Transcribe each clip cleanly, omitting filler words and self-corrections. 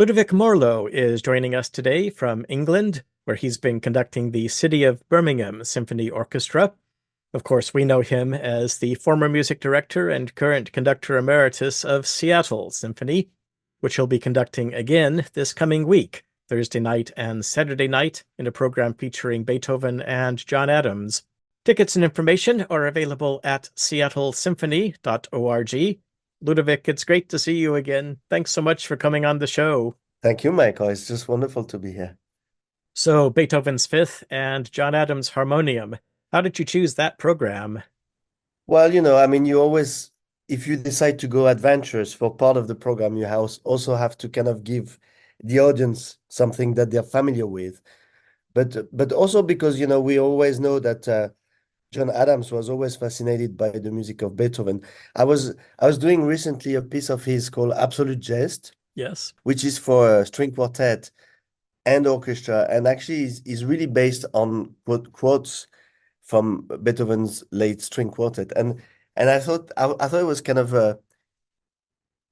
Ludovic Morlot is joining us today from England, where he's been conducting the City of Birmingham Symphony Orchestra. Of course, we know him as the former music director and current conductor emeritus of Seattle Symphony, which he'll be conducting again this coming week, Thursday night and Saturday night, in a program featuring Beethoven and John Adams. Tickets and information are available at seattlesymphony.org. Ludovic, it's great to see you again. Thanks so much for coming on the show. Thank you, Michael. It's just wonderful to be here. So, Beethoven's Fifth and John Adams' Harmonium. How did you choose that program? Well, you always, if you decide to go adventurous for part of the program, you also have to kind of give the audience something that they're familiar with. But also because, we always know that John Adams was always fascinated by the music of Beethoven. I was doing recently a piece of his called Absolute Jest. Yes. Which is for a string quartet and orchestra, and actually is really based on quotes from Beethoven's late string quartet. And I thought it was kind of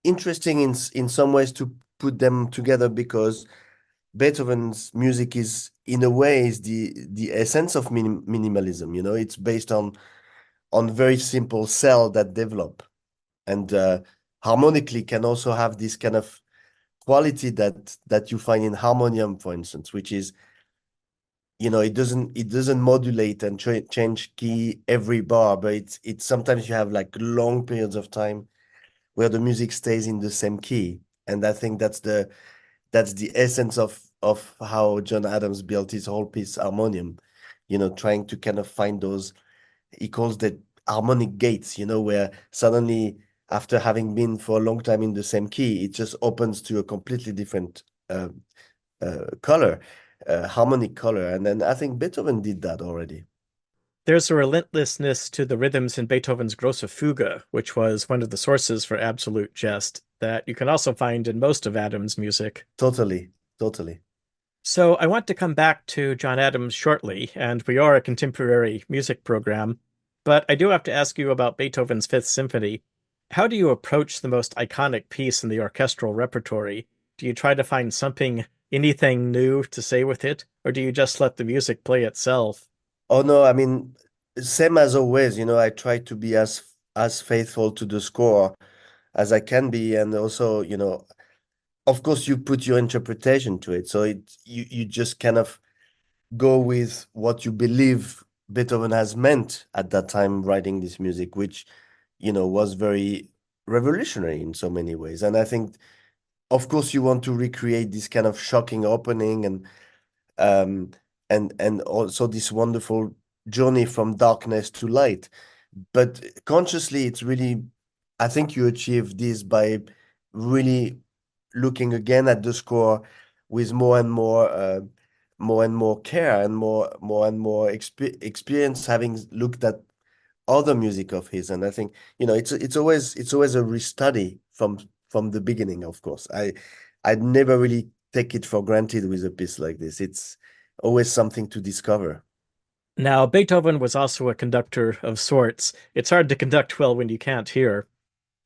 interesting in some ways to put them together, because Beethoven's music is in a way is the essence of minimalism. It's based on very simple cells that develop, and harmonically can also have this kind of quality that you find in harmonium, for instance, which is, it doesn't modulate and change key every bar, but it's sometimes you have like long periods of time where the music stays in the same key. And I think that's the essence of how John Adams built his whole piece, Harmonium, trying to kind of find those, he calls that harmonic gates, where suddenly, after having been for a long time in the same key, it just opens to a completely different color, harmonic color. And then I think Beethoven did that already. There's a relentlessness to the rhythms in Beethoven's Grosse Fuge, which was one of the sources for Absolute Jest, that you can also find in most of Adams' music. Totally. So I want to come back to John Adams shortly, and we are a contemporary music program, but I do have to ask you about Beethoven's Fifth Symphony. How do you approach the most iconic piece in the orchestral repertory? Do you try to find anything new to say with it, or do you just let the music play itself? Oh no, I mean, same as always, I try to be as faithful to the score as I can be, and also, of course, you put your interpretation to it. So you just kind of go with what you believe Beethoven has meant at that time writing this music, which, was very revolutionary in so many ways. And I think, of course, you want to recreate this kind of shocking opening um, and also this wonderful journey from darkness to light. But consciously, it's really, I think you achieve this by really looking again at the score with more and more care and more experience, having looked at other music of his. And I think, it's always a restudy from the beginning. Of course, I'd never really take it for granted with a piece like this. It's always something to discover. Now, Beethoven was also a conductor of sorts. It's hard to conduct well when you can't hear.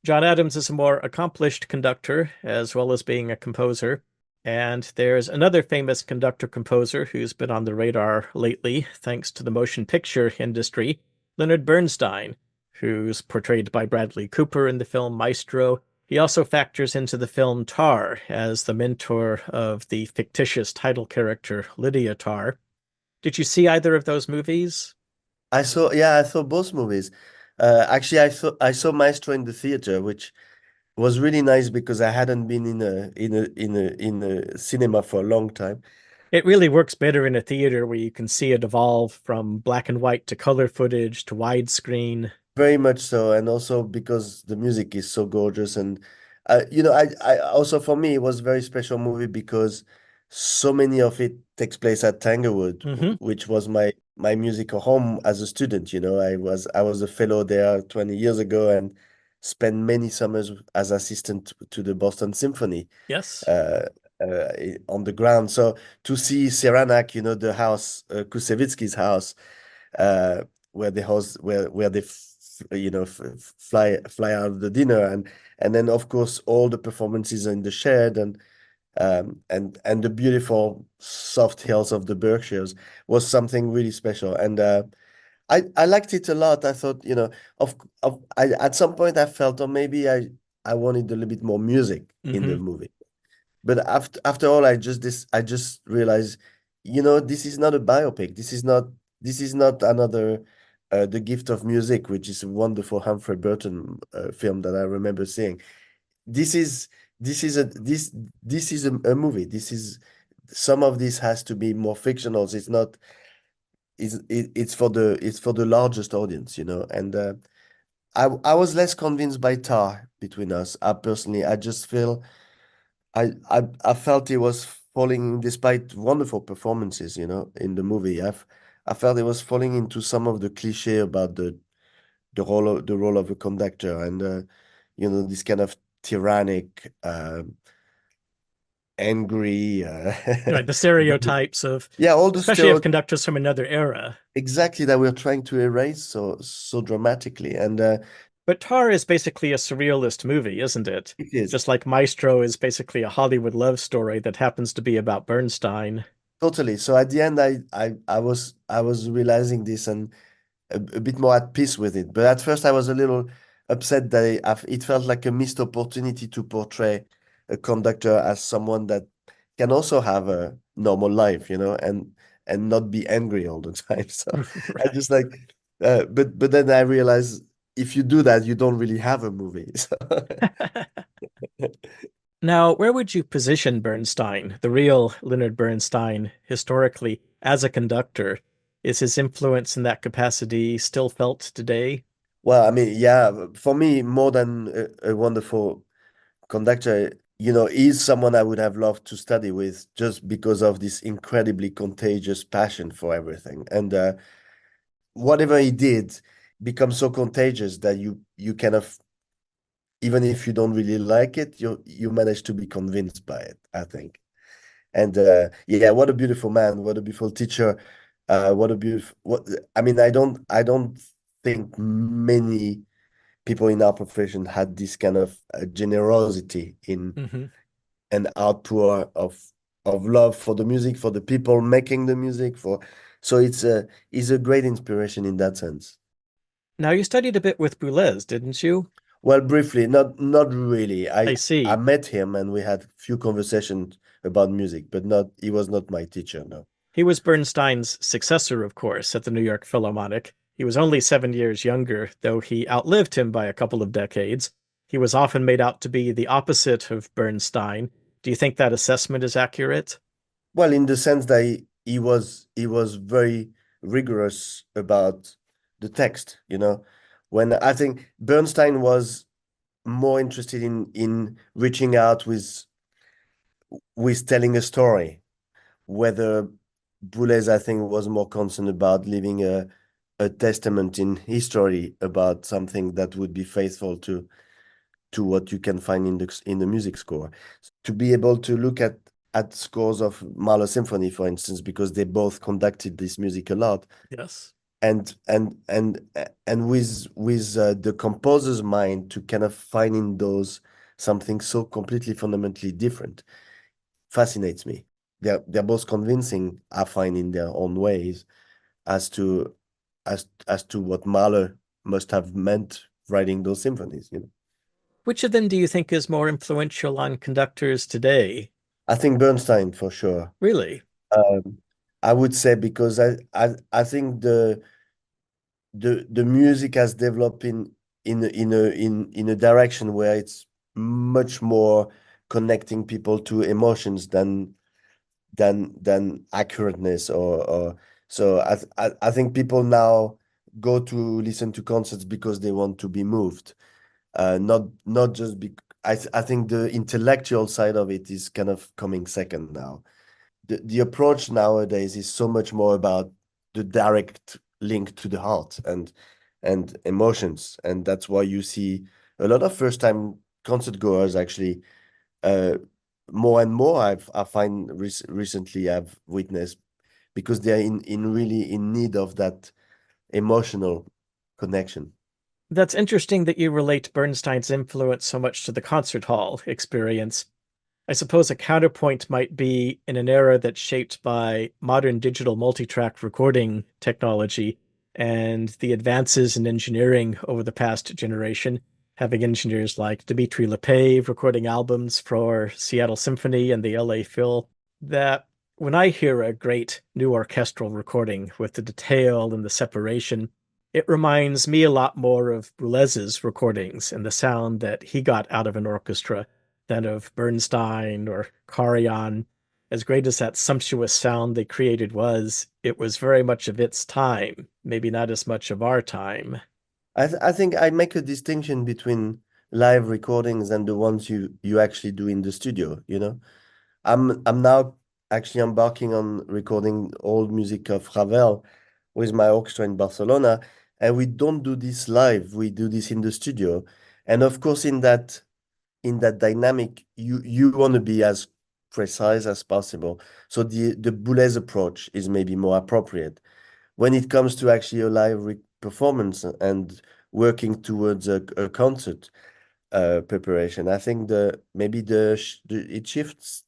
John Adams is a more accomplished conductor, as well as being a composer. And there's another famous conductor-composer who's been on the radar lately, thanks to the motion picture industry, Leonard Bernstein, who's portrayed by Bradley Cooper in the film Maestro. He also factors into the film Tár as the mentor of the fictitious title character Lydia Tár. Did you see either of those movies? I saw both movies. Actually, I saw Maestro in the theater, which was really nice because I hadn't been in a cinema for a long time. It really works better in a theater where you can see it evolve from black and white to color footage to widescreen. Very much so, and also because the music is so gorgeous, and I also, for me, it was a very special movie because so many of it takes place at Tanglewood, Hmm. which was my musical home as a student. I was a fellow there 20 years ago and spent many summers as assistant to the Boston Symphony Yes. on the ground. So to see Saranac, the house, Kusevitsky's house, where they host, where they fly out of the dinner, and then of course all the performances are in the shed, and the beautiful soft hills of the Berkshires was something really special. And I liked it a lot. I thought, at some point I felt, or maybe I wanted a little bit more music in the Hmm. movie. But after all, I just realized, this is not a biopic. This is not another The Gift of Music, which is a wonderful Humphrey Burton film that I remember seeing. This is this is a this is a movie. This is Some of this has to be more fictional. It's not. It's for the largest audience, and I was less convinced by Tar between us. I just feel I felt he was falling, despite wonderful performances, in the movie. I felt he was falling into some of the cliche about the role of a conductor, and this kind of tyrannic, angry, Right, the stereotypes of, yeah, all the especially of stereotypes conductors from another era. exactly that we're trying to erase so dramatically, and But Tar is basically a surrealist movie, isn't it? it is. Just like Maestro is basically a Hollywood love story that happens to be about Bernstein. Totally. So at the end, I was realizing this and a bit more at peace with it. But at first, I was a little upset that it felt like a missed opportunity to portray a conductor as someone that can also have a normal life, and not be angry all the time. So I Right. just like, but then I realized if you do that, you don't really have a movie. So Now, where would you position Bernstein, the real Leonard Bernstein, historically as a conductor? Is his influence in that capacity still felt today? well, I mean, yeah, for me, more than a wonderful conductor, is someone I would have loved to study with just because of this incredibly contagious passion for everything. And whatever he did becomes so contagious that you kind of, even if you don't really like it, you manage to be convinced by it, I think. And yeah, what a beautiful man, what a beautiful teacher, what a beautiful what I mean, I don't think many people in our profession had this kind of generosity in Hmm. an outpour of love for the music, for the people making the music, so it's a great inspiration in that sense. Now, you studied a bit with Boulez, didn't you? Well, briefly, not really. I I see. met him and we had few conversations about music, but not he was not my teacher, no. He was Bernstein's successor, of course, at the New York Philharmonic. He was only 7 years younger, though he outlived him by a couple of decades. He was often made out to be the opposite of Bernstein. Do you think that assessment is accurate? Well, in the sense that he was very rigorous about the text, when I think Bernstein was more interested in reaching out with telling a story, whether Boulez, I think, was more concerned about leaving a testament in history about something that would be faithful to what you can find in the music score. To be able to look at scores of Mahler Symphony, for instance, because they both conducted this music a lot, Yes. and with the composer's mind to kind of find in those something so completely fundamentally different fascinates me. They're both convincing, I find, in their own ways as to what Mahler must have meant writing those symphonies. Which of them do you think is more influential on conductors today? I think Bernstein for sure. Really? Um, I would say because I think the music has developed in a direction where it's much more connecting people to emotions than accurateness or so I think people now go to listen to concerts because they want to be moved, not just I think the intellectual side of it is kind of coming second now. The approach nowadays is so much more about the direct link to the heart and emotions, and that's why you see a lot of first time concert goers actually, uh, more and more I find recently I've witnessed, because they're in really in need of that emotional connection. That's interesting that you relate Bernstein's influence so much to the concert hall experience. I suppose a counterpoint might be in an era that's shaped by modern digital multi-track recording technology and the advances in engineering over the past generation, having engineers like Dimitri Lepave recording albums for Seattle Symphony and the LA Phil, that when I hear a great new orchestral recording with the detail and the separation, it reminds me a lot more of Boulez's recordings and the sound that he got out of an orchestra than of Bernstein or Karajan. As great as that sumptuous sound they created was, it was very much of its time, maybe not as much of our time. I think I make a distinction between live recordings and the ones you actually do in the studio, you know. I'm now actually embarking on recording old music of Ravel with my orchestra in Barcelona, and we don't do this live. We do this in the studio. And of course, in that dynamic, you want to be as precise as possible. So the Boulez approach is maybe more appropriate. When it comes to actually a live performance and working towards a concert preparation, I think the maybe it shifts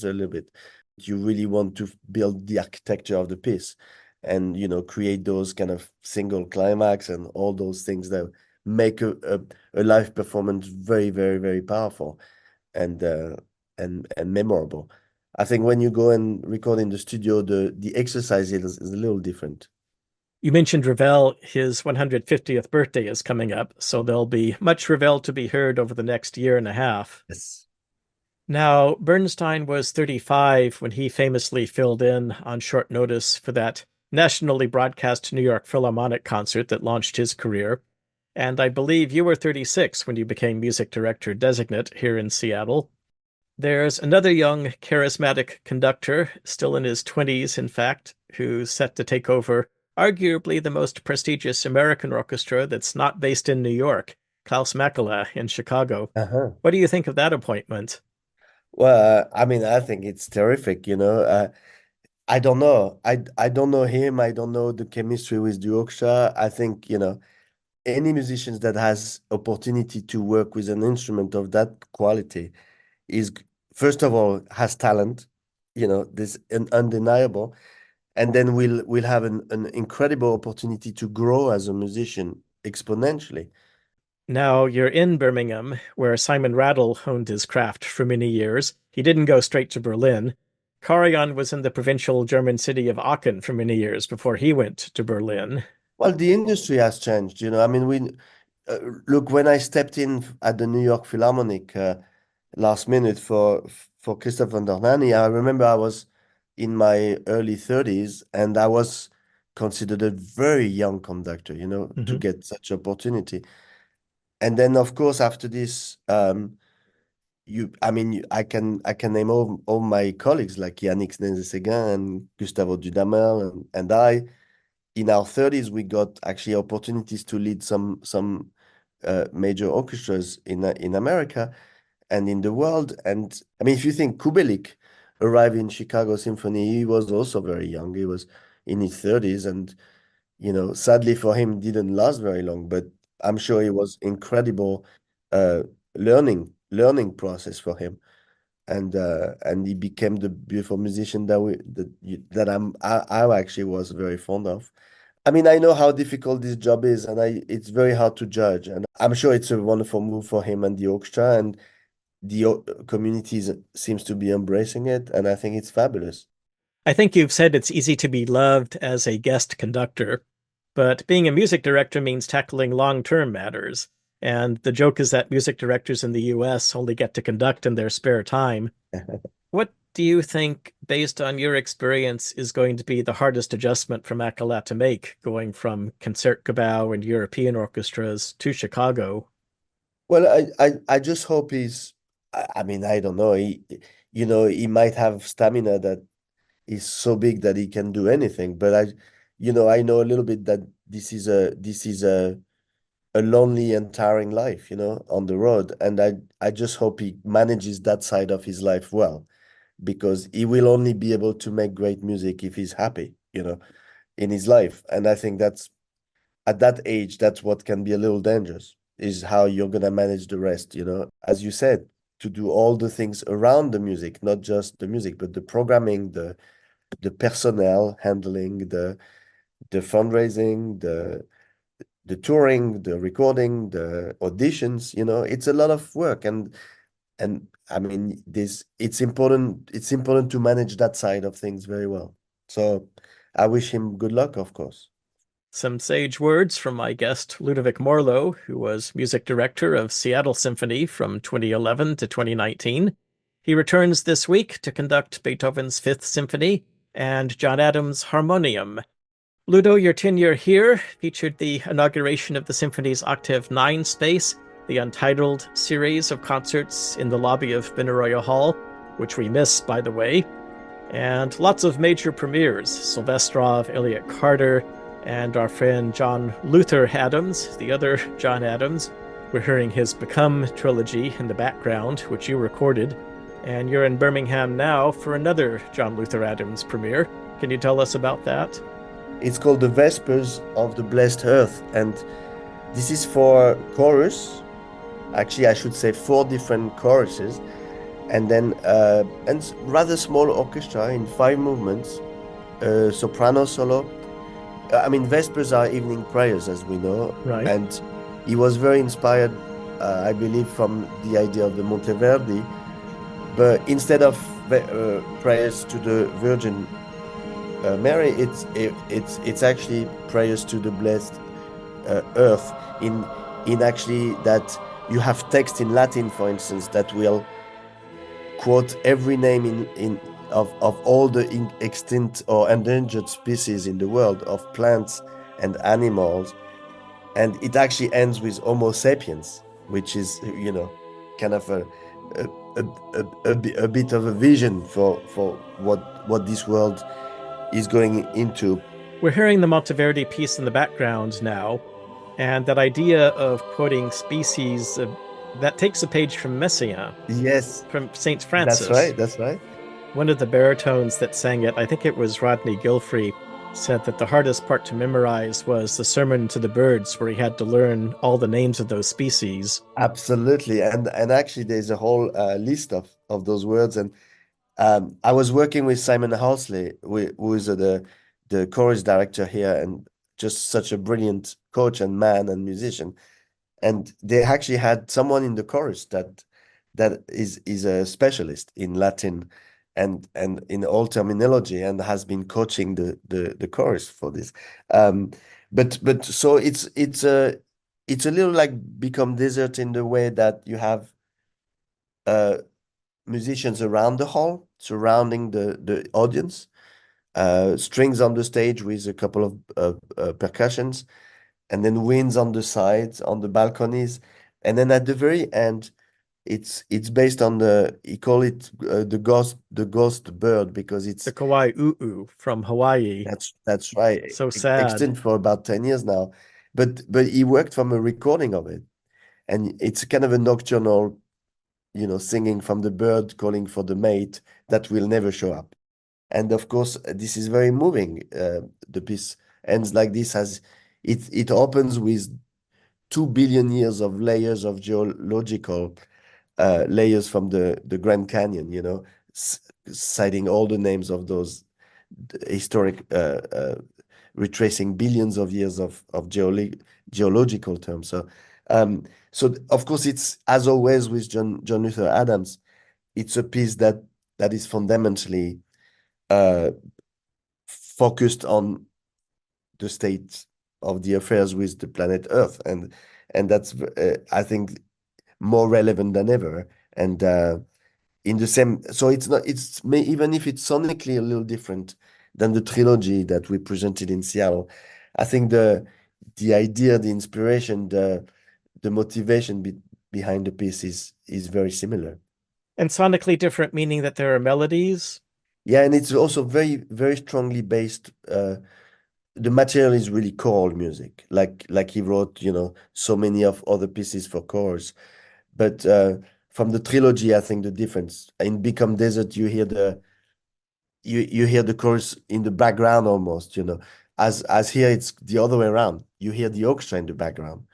a little bit. You really want to build the architecture of the piece and create those kind of single climax and all those things that make a live performance very, very, very powerful and and memorable. I think when you go and record in the studio, the exercise is a little different. You mentioned Ravel, his 150th birthday is coming up, so there'll be much Ravel to be heard over the next year and a half. Yes. Now, Bernstein was 35 when he famously filled in on short notice for that nationally broadcast New York Philharmonic concert that launched his career. And I believe you were 36 when you became music director designate here in Seattle. There's another young, charismatic conductor, still in his 20s, in fact, who's set to take over arguably the most prestigious American orchestra that's not based in New York, Klaus Mäkelä in Chicago. Uh-huh. What do you think of that appointment? Well, I mean, I think it's terrific, you know. I don't know. I don't know him. I don't know the chemistry with the orchestra. I think, any musicians that has opportunity to work with an instrument of that quality is, first of all, has talent, this undeniable, and then we'll have an incredible opportunity to grow as a musician exponentially. Now you're in Birmingham, where Simon Rattle honed his craft for many years. He didn't go straight to Berlin. Karajan was in the provincial German city of Aachen for many years before he went to Berlin. Well, the industry has changed, I mean, look, when I stepped in at the New York Philharmonic last minute for Christoph von Dohnanyi, I remember I was in my early 30s and I was considered a very young conductor, to Mhm. get such opportunity. And then, of course, after this, I mean, I can name all my colleagues like Yannick Nézet-Séguin and Gustavo Dudamel and I. In our 30s, we got actually opportunities to lead some major orchestras in America and in the world. And I mean, if you think Kubelik arrived in Chicago Symphony, he was also very young. He was in his 30s, and sadly for him, didn't last very long. But I'm sure it was incredible uh, learning process for him, and he became the beautiful musician that I actually was very fond of. I mean, I know how difficult this job is, and it's very hard to judge. And I'm sure it's a wonderful move for him and the orchestra, and the community seems to be embracing it, and I think it's fabulous. I think you've said it's easy to be loved as a guest conductor, but being a music director means tackling long-term matters. And the joke is that music directors in the US only get to conduct in their spare time. What do you think, based on your experience, is going to be the hardest adjustment for Mäkelä to make, going from Concertgebouw and European orchestras to Chicago? Well, I just hope I mean, I don't know. He might have stamina that is so big that he can do anything. But I know a little bit that this is a lonely and tiring life, on the road. And I just hope he manages that side of his life well, because he will only be able to make great music if he's happy, in his life. And I think that's at that age, that's what can be a little dangerous, is how you're gonna manage the rest, As you said, to do all the things around the music, not just the music, but the programming, the personnel handling, the fundraising, the touring, the recording, the auditions, it's a lot of work. And I mean, it's important to manage that side of things very well. So I wish him good luck, of course. Some sage words from my guest, Ludovic Morlot, who was music director of Seattle Symphony from 2011 to 2019. He returns this week to conduct Beethoven's Fifth Symphony and John Adams' Harmonium. Ludo, your tenure here featured the inauguration of the symphony's Octave 9 space, the Untitled series of concerts in the lobby of Benaroya Hall, which we miss, by the way, and lots of major premieres, Silvestrov, Elliott Carter, and our friend John Luther Adams, the other John Adams. We're hearing his Become trilogy in the background, which you recorded, and you're in Birmingham now for another John Luther Adams premiere. Can you tell us about that? It's called the Vespers of the Blessed Earth, and this is for chorus. Actually, I should say 4 different choruses, and then and rather small orchestra in 5 movements, soprano solo. I mean, Vespers are evening prayers, as we know, Right. and he was very inspired, I believe, from the idea of the Monteverdi. But instead of prayers to the Virgin Mary, it's actually prayers to the blessed earth. In actually that you have text in Latin, for instance, that will quote every name of all the extinct or endangered species in the world of plants and animals, and it actually ends with Homo sapiens, which is kind of a bit of a vision for what this world is going into. We're hearing the Monteverdi piece in the background now, and that idea of quoting species that takes a page from Messiaen, Yes, from Saint Francis. That's right. One of the baritones that sang it, I think it was Rodney Gilfrey, said that the hardest part to memorize was the Sermon to the Birds, where he had to learn all the names of those species. Absolutely, and actually, there's a whole list of those words. And I was working with Simon Housley, who is the chorus director here, and just such a brilliant coach and man and musician. And they actually had someone in the chorus that is a specialist in Latin and in all terminology, and has been coaching the chorus for this. But so it's a little like Become Desert in the way that you have musicians around the hall surrounding the audience, strings on the stage with a couple of percussions, and then winds on the sides, on the balconies. And then at the very end, it's based on he call it the ghost bird, because it's The Kauai U'u from Hawaii. that's right. So sad. Extinct for about 10 years now. But he worked from a recording of it. And it's kind of a nocturnal, singing from the bird calling for the mate that will never show up. And of course, this is very moving. The piece ends like this, as it opens with 2 billion years of layers of geological layers from the Grand Canyon, citing all the names of those historic, retracing billions of years of geological terms. So of course, it's, as always with John Luther Adams, it's a piece that is fundamentally focused on the state of the affairs with the planet Earth, and that's I think more relevant than ever. And in the same, so even if it's sonically a little different than the trilogy that we presented in Seattle, I think the idea, the inspiration, the motivation behind the piece is very similar. And sonically different, meaning that there are melodies. Yeah, and it's also very, very strongly based. The material is really choral music, like he wrote, so many of other pieces for chorus. But from the trilogy, I think the difference in Become Desert, you hear the chorus in the background almost, as here it's the other way around. You hear the orchestra in the background,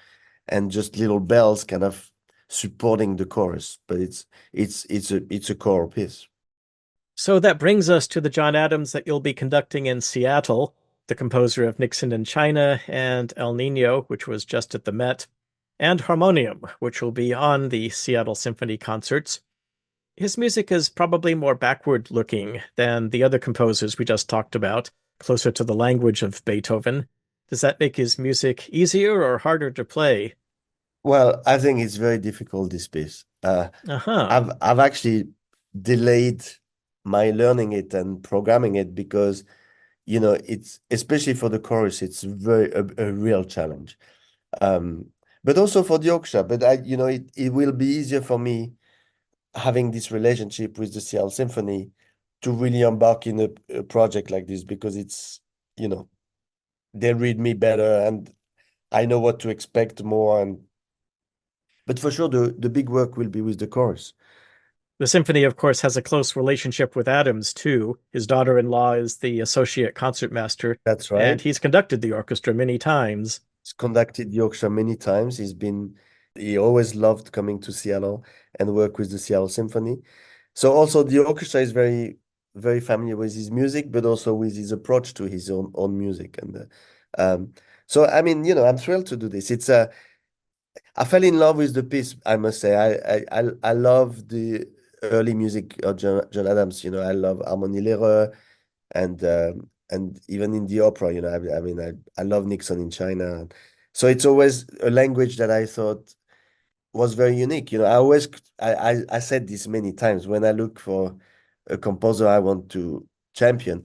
and just little bells kind of supporting the chorus, but it's a choral piece. So that brings us to the John Adams that you'll be conducting in Seattle, the composer of Nixon in China and El Nino, which was just at the Met, and Harmonium, which will be on the Seattle Symphony concerts. His music is probably more backward looking than the other composers we just talked about, closer to the language of Beethoven. Does that make his music easier or harder to play? Well, I think it's very difficult, this piece. Uh-huh. I've actually delayed my learning it and programming it because, it's especially for the chorus, it's a real challenge. Um, but also for the orchestra. But it will be easier for me having this relationship with the Seattle Symphony to really embark in a project like this because they read me better and I know what to expect more. But for sure, the big work will be with the chorus. The symphony, of course, has a close relationship with Adams, too. His daughter-in-law is the associate concertmaster, That's and right. he's conducted the orchestra many times. He's conducted the orchestra many times. He always loved coming to Seattle and work with the Seattle Symphony. So also the orchestra is very, very familiar with his music, but also with his approach to his own music. And so, I mean, I'm thrilled to do this. I fell in love with the piece, I must say. I love the early music of John Adams. I love Harmonie Lehrer and even in the opera, I mean, I love Nixon in China. So it's always a language that I thought was very unique. I said this many times when I look for a composer I want to champion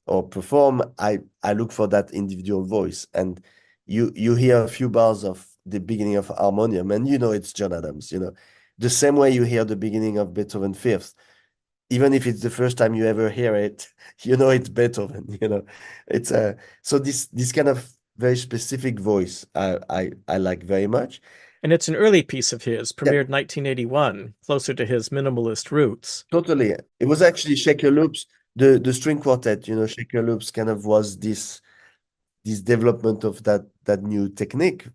or perform, I look for that individual voice. And you hear a few bars of the beginning of Harmonium, and it's John Adams. The same way you hear the beginning of Beethoven Fifth, even if it's the first time you ever hear it, it's Beethoven. It's so this kind of very specific voice I like very much. And it's an early piece of his, Yeah, premiered 1981, closer to his minimalist roots. totally. It was actually Shaker Loops, the string quartet. Shaker Loops kind of was this development of that new technique.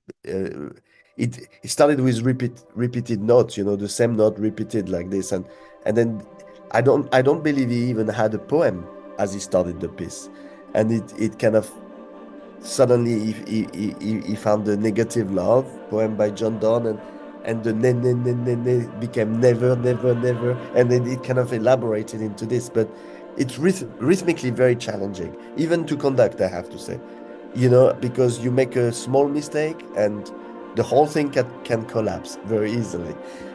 It started with repeated notes, the same note repeated like this, and then I don't believe he even had a poem as he started the piece, and it kind of suddenly he found the Negative Love poem by John Donne, and the ne became never, never, never, and then it kind of elaborated into this. But it's rhythmically very challenging, even to conduct, I have to say. Because you make a small mistake and the whole thing can collapse very easily.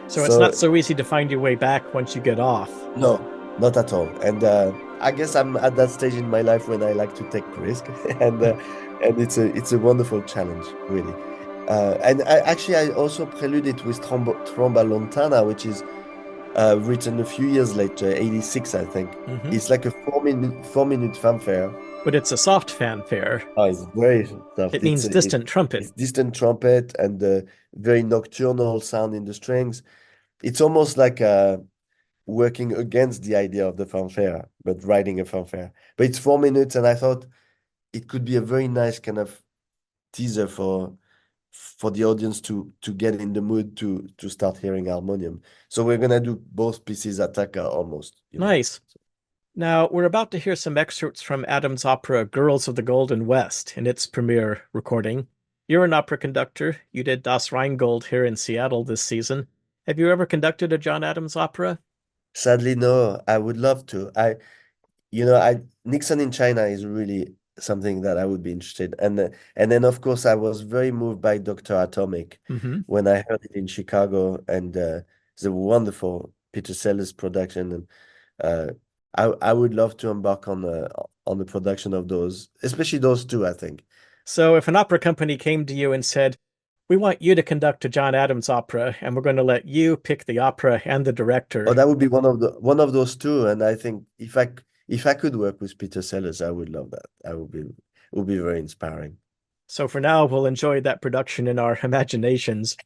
So it's So not so easy to find your way back once you get off. no, not at all. And I guess I'm at that stage in my life when I like to take risk, and it's a wonderful challenge, really. And I also prelude it with Tromba Lontana, which is written a few years later, 86, I think. Mm-hmm. It's like a 4-minute fanfare. But it's a soft fanfare. Oh, it's very soft. It means distant trumpet. It's distant trumpet and very nocturnal sound in the strings. It's almost like working against the idea of the fanfare, but writing a fanfare. But it's 4 minutes, and I thought it could be a very nice kind of teaser for the audience to get in the mood to start hearing harmonium. So we're gonna do both pieces attacca almost. Nice. Now, we're about to hear some excerpts from Adams' opera Girls of the Golden West in its premiere recording. You're an opera conductor. You did Das Rheingold here in Seattle this season. Have you ever conducted a John Adams opera? Sadly, no, I would love to. I Nixon in China is really something that I would be interested. And then of course I was very moved by Dr. Atomic Mm-hmm. when I heard it in Chicago, and the wonderful Peter Sellers production. And uh, I would love to embark on the production of those, especially those two, I think. So if an opera company came to you and said, "We want you to conduct a John Adams opera, and we're going to let you pick the opera and the director," Oh, that would be one of those two. And I think if I could work with Peter Sellers, I would love that. It would be very inspiring. so for now we'll enjoy that production in our imaginations.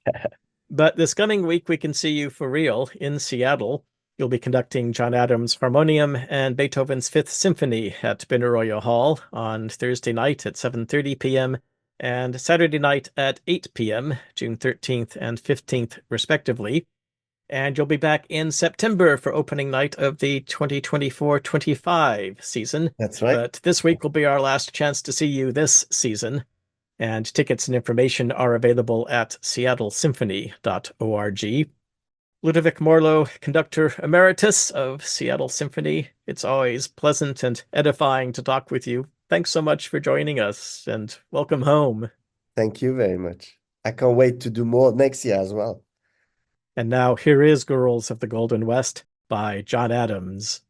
But this coming week, we can see you for real in Seattle. You'll be conducting John Adams' Harmonium and Beethoven's Fifth Symphony at Benaroya Hall on Thursday night at 7:30 p.m. and Saturday night at 8 p.m., June 13th and 15th, respectively. And you'll be back in September for opening night of the 2024-25 season. That's right. But this week will be our last chance to see you this season. And tickets and information are available at seattlesymphony.org. Ludovic Morlot, conductor emeritus of Seattle Symphony. It's always pleasant and edifying to talk with you. Thanks so much for joining us, and welcome home. Thank you very much. I can't wait to do more next year as well. And now here is Girls of the Golden West by John Adams.